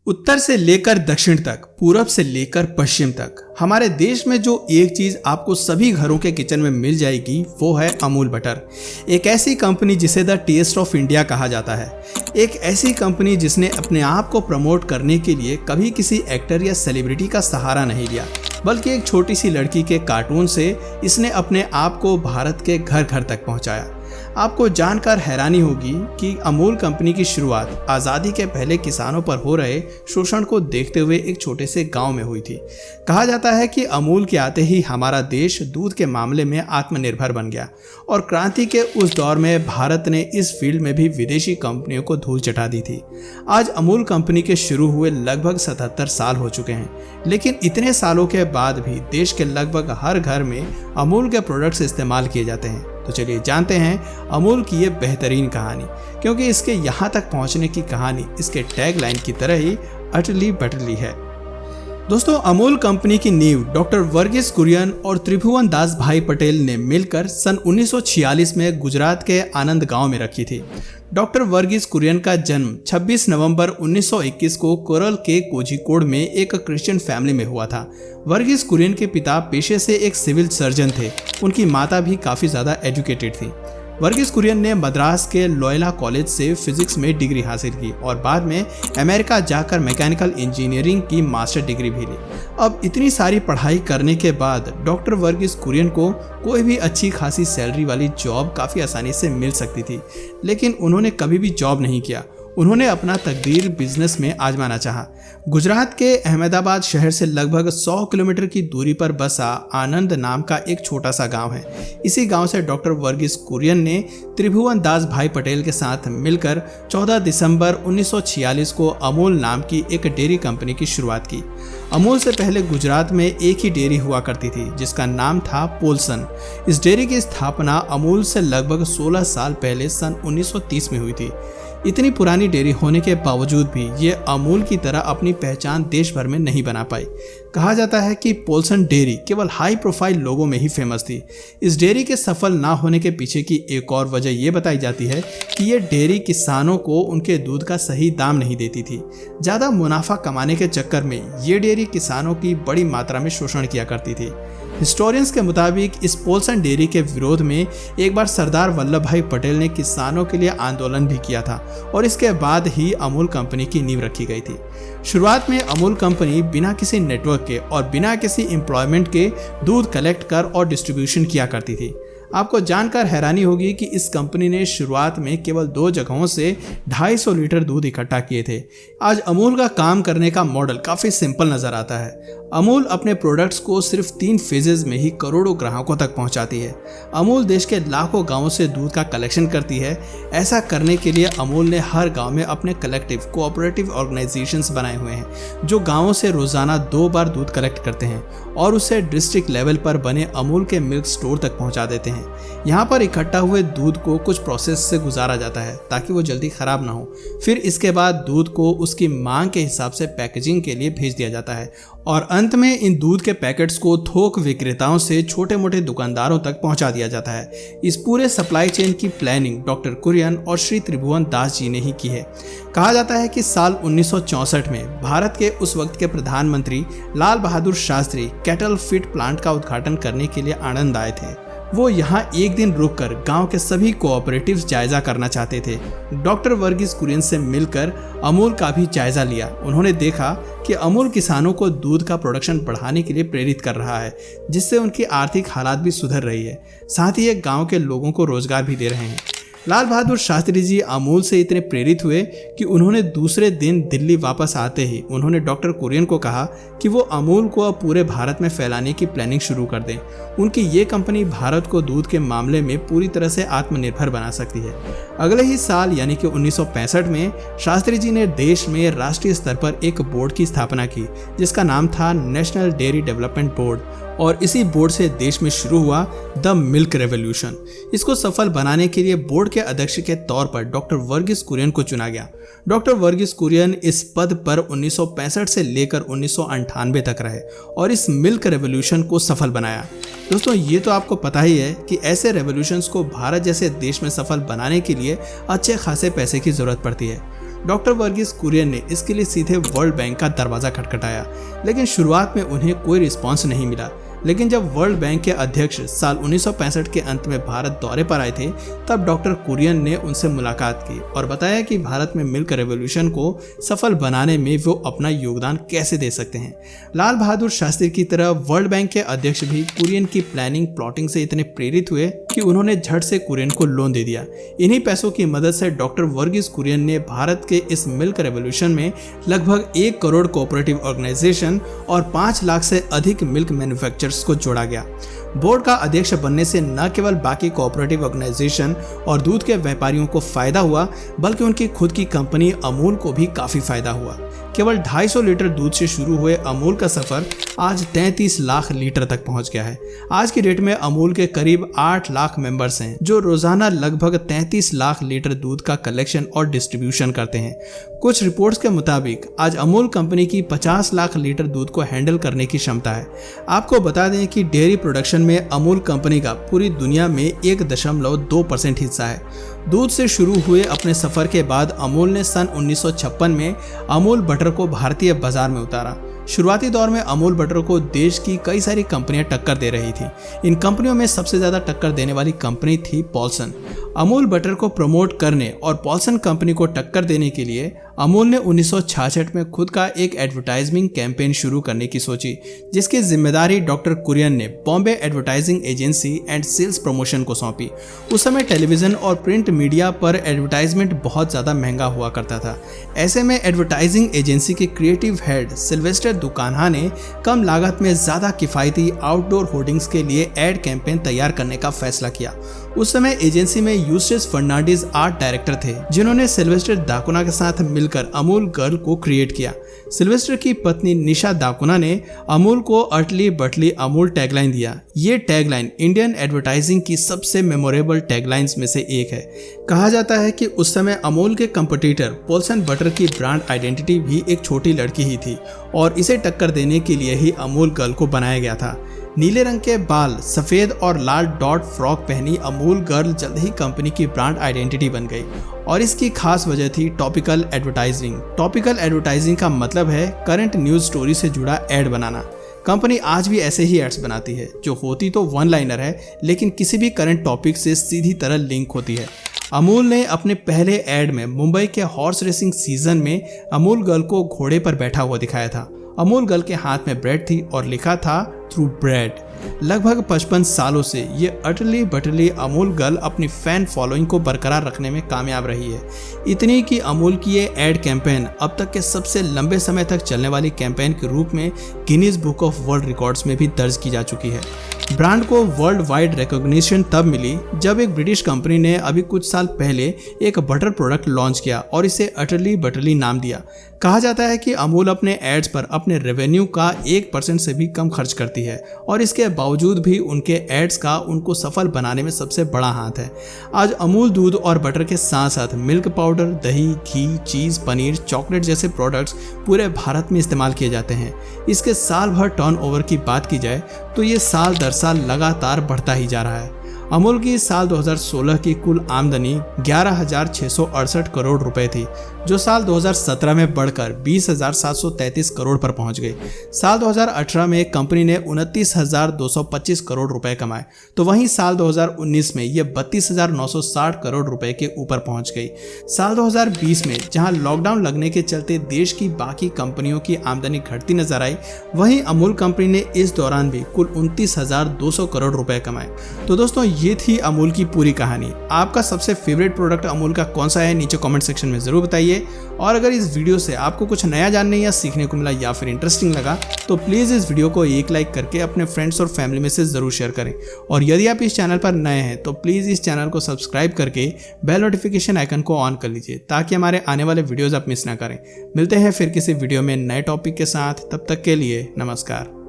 उत्तर से लेकर दक्षिण तक, पूरब से लेकर पश्चिम तक, हमारे देश में जो एक चीज आपको सभी घरों के किचन में मिल जाएगी वो है अमूल बटर। एक ऐसी कंपनी जिसे द टेस्ट ऑफ इंडिया कहा जाता है। एक ऐसी कंपनी जिसने अपने आप को प्रमोट करने के लिए कभी किसी एक्टर या सेलिब्रिटी का सहारा नहीं लिया, बल्कि एक छोटी सी लड़की के कार्टून से इसने अपने आप को भारत के घर घर तक पहुंचाया। आपको जानकर हैरानी होगी कि अमूल कंपनी की शुरुआत आज़ादी के पहले किसानों पर हो रहे शोषण को देखते हुए एक छोटे से गांव में हुई थी। कहा जाता है कि अमूल के आते ही हमारा देश दूध के मामले में आत्मनिर्भर बन गया और क्रांति के उस दौर में भारत ने इस फील्ड में भी विदेशी कंपनियों को धूल चटा दी थी। आज अमूल कंपनी के शुरू हुए लगभग 77 साल हो चुके हैं, लेकिन इतने सालों के बाद भी देश के लगभग हर घर में अमूल के प्रोडक्ट्स इस्तेमाल किए जाते हैं। तो चलिए जानते हैं अमूल की ये बेहतरीन कहानी, क्योंकि इसके यहाँ तक पहुँचने की कहानी इसके टैगलाइन की तरह ही अटली बटली है। दोस्तों, अमूल कंपनी की नींव डॉक्टर वर्गीस कुरियन और त्रिभुवन दास भाई पटेल ने मिलकर सन 1946 में गुजरात के आनंद गांव में रखी थी। डॉक्टर वर्गीस कुरियन का जन्म 26 नवंबर 1921 को केरल के कोझिकोड में एक क्रिश्चियन फैमिली में हुआ था। वर्गीस कुरियन के पिता पेशे से एक सिविल सर्जन थे। उनकी माता भी काफ़ी ज़्यादा एजुकेटेड थी। वर्गीस कुरियन ने मद्रास के लोयला कॉलेज से फिजिक्स में डिग्री हासिल की और बाद में अमेरिका जाकर मैकेनिकल इंजीनियरिंग की मास्टर डिग्री भी ली। अब इतनी सारी पढ़ाई करने के बाद डॉक्टर वर्गीस कुरियन को कोई भी अच्छी खासी सैलरी वाली जॉब काफ़ी आसानी से मिल सकती थी, लेकिन उन्होंने कभी भी जॉब नहीं किया। उन्होंने अपना तकदीर बिजनेस में आजमाना चाहा। गुजरात के अहमदाबाद शहर से लगभग 100 किलोमीटर की दूरी पर बसा आनंद नाम का एक छोटा सा गांव है। इसी गांव से डॉक्टर वर्गीस कुरियन ने त्रिभुवन दास भाई पटेल के साथ मिलकर 14 दिसंबर 1946 को अमूल नाम की एक डेयरी कंपनी की शुरुआत की। अमूल से पहले गुजरात में एक ही डेयरी हुआ करती थी जिसका नाम था पोल्सन। इस डेयरी की स्थापना अमूल से लगभग 16 साल पहले सन 1930 में हुई थी। इतनी पुरानी डेयरी होने के बावजूद भी ये अमूल की तरह अपनी पहचान देश भर में नहीं बना पाई। कहा जाता है कि पोल्सन डेयरी केवल हाई प्रोफाइल लोगों में ही फेमस थी। इस डेयरी के सफल ना होने के पीछे की एक और वजह ये बताई जाती है कि ये डेयरी किसानों को उनके दूध का सही दाम नहीं देती थी। ज़्यादा मुनाफा कमाने के चक्कर में ये डेयरी किसानों की बड़ी मात्रा में शोषण किया करती थी। हिस्टोरियंस के मुताबिक इस पोल्सन डेयरी के विरोध में एक बार सरदार वल्लभ भाई पटेल ने किसानों के लिए आंदोलन भी किया था और इसके बाद ही अमूल कंपनी की नींव रखी गई थी। शुरुआत में अमूल कंपनी बिना किसी नेटवर्क के और बिना किसी एम्प्लॉयमेंट के दूध कलेक्ट कर और डिस्ट्रीब्यूशन किया करती थी। आपको जानकर हैरानी होगी कि इस कंपनी ने शुरुआत में केवल 2 जगहों से 250 लीटर दूध इकट्ठा किए थे। आज अमूल का काम करने का मॉडल काफ़ी सिंपल नज़र आता है। अमूल अपने प्रोडक्ट्स को सिर्फ 3 फेजेज में ही करोड़ों ग्राहकों तक पहुंचाती है। अमूल देश के लाखों गांवों से दूध का कलेक्शन करती है। ऐसा करने के लिए अमूल ने हर गांव में अपने कलेक्टिव कोऑपरेटिव ऑर्गेनाइजेशंस बनाए हुए हैं जो गांवों से रोजाना 2 बार दूध कलेक्ट करते हैं और उसे डिस्ट्रिक्ट लेवल पर बने अमूल के मिल्क स्टोर तक पहुंचा देते हैं। यहाँ पर इकट्ठा हुए दूध को कुछ प्रोसेस से गुजारा जाता है ताकि वो जल्दी खराब ना हो। फिर इसके बाद दूध को उसकी मांग के हिसाब से पैकेजिंग के लिए भेज दिया जाता है और अंत में इन दूध के पैकेट्स को थोक विक्रेताओं से छोटे मोटे दुकानदारों तक पहुंचा दिया जाता है। इस पूरे सप्लाई चेन की प्लानिंग डॉक्टर कुरियन और श्री त्रिभुवन दास जी ने ही की है। कहा जाता है कि साल 1964 में भारत के उस वक्त के प्रधानमंत्री Lal Bahadur Shastri cattle feed plant का उद्घाटन करने के लिए आनंद आए थे। वो यहाँ एक दिन रुककर गांव के सभी कोऑपरेटिव्स जायजा करना चाहते थे। डॉक्टर वर्गीस कुरियन से मिलकर अमूल का भी जायजा लिया। उन्होंने देखा कि अमूल किसानों को दूध का प्रोडक्शन बढ़ाने के लिए प्रेरित कर रहा है, जिससे उनकी आर्थिक हालात भी सुधर रही है। साथ ही ये गांव के लोगों को रोजगार भी दे रहे हैं। लाल बहादुर शास्त्री जी अमूल से इतने प्रेरित हुए कि उन्होंने दूसरे दिन दिल्ली वापस आते ही उन्होंने डॉक्टर कुरियन को कहा कि वो अमूल को अब पूरे भारत में फैलाने की प्लानिंग शुरू कर दें। उनकी ये कंपनी भारत को दूध के मामले में पूरी तरह से आत्मनिर्भर बना सकती है। अगले ही साल यानी कि 1965 में शास्त्री जी ने देश में राष्ट्रीय स्तर पर एक बोर्ड की स्थापना की जिसका नाम था नेशनल डेयरी डेवलपमेंट बोर्ड, और इसी बोर्ड से देश में शुरू हुआ द मिल्क रेवोल्यूशन। इसको सफल बनाने के लिए बोर्ड के अध्यक्ष के तौर पर डॉक्टर वर्गीस कुरियन को चुना गया। डॉक्टर वर्गीस कुरियन इस पद पर 1965 से लेकर 1998 तक रहे और इस मिल्क रेवोल्यूशन को सफल बनाया। दोस्तों, ये तो आपको पता ही है कि ऐसे रेवोल्यूशंस को भारत जैसे देश में सफल बनाने के लिए अच्छे खासे पैसे की जरूरत पड़ती है। डॉक्टर वर्गीस कुरियन ने इसके लिए सीधे वर्ल्ड बैंक का दरवाजा खटखटाया, लेकिन शुरुआत में उन्हें कोई रिस्पॉन्स नहीं मिला। लेकिन जब वर्ल्ड बैंक के अध्यक्ष साल 1965 के अंत में भारत दौरे पर आए थे, तब डॉक्टर कुरियन ने उनसे मुलाकात की और बताया कि भारत में मिल्क रेवोल्यूशन को सफल बनाने में वो अपना योगदान कैसे दे सकते हैं। लाल बहादुर शास्त्री की तरह वर्ल्ड बैंक के अध्यक्ष भी कुरियन की प्लानिंग प्लॉटिंग से इतने प्रेरित हुए कि उन्होंने झट से कुरियन को लोन दे दिया। इन्हीं पैसों की मदद से डॉक्टर वर्गीस कुरियन ने भारत के इस मिल्क रेवोल्यूशन में लगभग 1 करोड़ कोऑपरेटिव ऑर्गेनाइजेशन और 5 लाख से अधिक मिल्क मैन्युफैक्चरर्स को जोड़ा गया। बोर्ड का अध्यक्ष बनने से न केवल बाकी कोऑपरेटिव ऑर्गेनाइजेशन और दूध के व्यापारियों को फायदा हुआ, बल्कि उनकी खुद की कंपनी अमूल को भी काफी फायदा हुआ। केवल 250 लीटर दूध से शुरू हुए अमूल का सफर आज 33 लाख लीटर तक पहुंच गया है। आज की डेट में अमूल के करीब 8 लाख मेंबर्स हैं, जो रोजाना लगभग 33 लाख लीटर दूध का कलेक्शन और डिस्ट्रीब्यूशन करते हैं। कुछ रिपोर्ट्स के मुताबिक आज अमूल कंपनी की 50 लाख लीटर दूध को हैंडल करने की क्षमता है। आपको बता दें कि डेयरी प्रोडक्शन में अमूल कंपनी का पूरी दुनिया में 1.2% हिस्सा है। दूध से शुरू हुए अपने सफर के बाद अमूल ने सन 1956 में अमूल बटर को भारतीय बाजार में उतारा। शुरुआती दौर में अमूल बटर को देश की कई सारी कंपनियां टक्कर दे रही थी। इन कंपनियों में सबसे ज्यादा टक्कर देने वाली कंपनी थी पॉल्सन। अमूल बटर को प्रमोट करने और पॉल्सन कंपनी को टक्कर देने के लिए अमूल ने 1966 में खुद का एक एडवर्टाइजिंग कैंपेन शुरू करने की सोची, जिसकी जिम्मेदारी डॉक्टर कुरियन ने Bombay advertising agency and sales promotion को सौंपी। उस समय टेलीविजन और प्रिंट मीडिया पर एडवर्टाइजमेंट बहुत ज़्यादा महंगा हुआ करता था। ऐसे में एडवर्टाइजिंग एजेंसी के क्रिएटिव हेड सिल्वेस्टर दुकान्हा ने कम लागत में ज़्यादा किफ़ायती आउटडोर होर्डिंग्स के लिए एड कैंपेन तैयार करने का फैसला किया। उस समय एजेंसी में यूस्टस फर्नांडिस आर्ट डायरेक्टर थे, जिन्होंने सिल्वेस्टर दाकुना के साथ मिलकर अमूल गर्ल को क्रिएट किया। सिल्वेस्टर की पत्नी निशा दाकुना ने अमूल को अटली बटली अमूल टैगलाइन दिया। ये टैगलाइन इंडियन एडवर्टाइजिंग की सबसे मेमोरेबल टैगलाइंस में से एक है। कहा जाता है कि उस समय अमूल के कंपटीटर पॉल्सन बटर की ब्रांड आइडेंटिटी भी एक छोटी लड़की ही थी और इसे टक्कर देने के लिए ही अमूल गर्ल को बनाया गया था। नीले रंग के बाल, सफेद और लाल डॉट फ्रॉक पहनी अमूल गर्ल जल्द ही कंपनी की ब्रांड आइडेंटिटी बन गई और इसकी खास वजह थी टॉपिकल एडवर्टाइजिंग। टॉपिकल एडवर्टाइजिंग का मतलब है करंट न्यूज स्टोरी से जुड़ा एड बनाना। कंपनी आज भी ऐसे ही एड्स बनाती है, जो होती तो वन लाइनर है, लेकिन किसी भी करंट टॉपिक से सीधी तरह लिंक होती है। अमूल ने अपने पहले एड में मुंबई के हॉर्स रेसिंग सीजन में अमूल गर्ल को घोड़े पर बैठा हुआ दिखाया था। अमूल गर्ल के हाथ में ब्रेड थी और लिखा था थ्रू ब्रेड। लगभग 55 सालों से ये अटली बटली अमूल गर्ल अपनी फैन फॉलोइंग को बरकरार रखने में कामयाब रही है। इतनी कि अमूल की ये एड कैंपेन अब तक के सबसे लंबे समय तक चलने वाली कैंपेन के रूप में Guinness book of world records में भी दर्ज की जा चुकी है। ब्रांड को वर्ल्ड वाइड रिकॉग्निशन तब मिली जब एक ब्रिटिश कंपनी ने अभी कुछ साल पहले एक बटर प्रोडक्ट लॉन्च किया और इसे अटली बटली नाम दिया। कहा जाता है कि अमूल अपने एड्स पर अपने रेवेन्यू का 1% से भी कम खर्च करती है और इसके बावजूद भी उनके एड्स का उनको सफल बनाने में सबसे बड़ा हाथ है। आज अमूल दूध और बटर के साथ साथ मिल्क पाउडर, दही, घी, चीज़, पनीर, चॉकलेट जैसे प्रोडक्ट्स पूरे भारत में इस्तेमाल किए जाते हैं। इसके साल भर टर्नओवर की बात की जाए तो ये साल दर साल लगातार बढ़ता ही जा रहा है। अमूल की साल 2016 की कुल आमदनी 11,668 करोड़ रुपए थी, जो साल 2017 में बढ़कर 20,733 करोड़ पर पहुंच गई। साल 2018 में कंपनी ने 29,225 करोड़ रुपए कमाए, तो वहीं साल 2019 में ये 32,960 करोड़ रुपए के ऊपर पहुंच गई। साल 2020 में जहां लॉकडाउन लगने के चलते देश की बाकी कंपनियों की आमदनी घटती नजर आई, वहीं अमूल कंपनी ने इस दौरान भी कुल 29,200 करोड़ रुपए कमाए। तो दोस्तों, ये थी अमूल की पूरी कहानी। आपका सबसे फेवरेट प्रोडक्ट अमूल का कौन सा है, नीचे कमेंट सेक्शन में जरूर बताइए। और अगर इस वीडियो से आपको कुछ नया जानने या सीखने को मिला या फिर इंटरेस्टिंग लगा, तो प्लीज़ इस वीडियो को एक लाइक करके अपने फ्रेंड्स और फैमिली में से ज़रूर शेयर करें। और यदि आप इस चैनल पर नए हैं तो प्लीज़ इस चैनल को सब्सक्राइब करके बेल नोटिफिकेशन आइकन को ऑन कर लीजिए, ताकि हमारे आने वाले वीडियोज़ आप मिस ना करें। मिलते हैं फिर किसी वीडियो में नए टॉपिक के साथ, तब तक के लिए नमस्कार।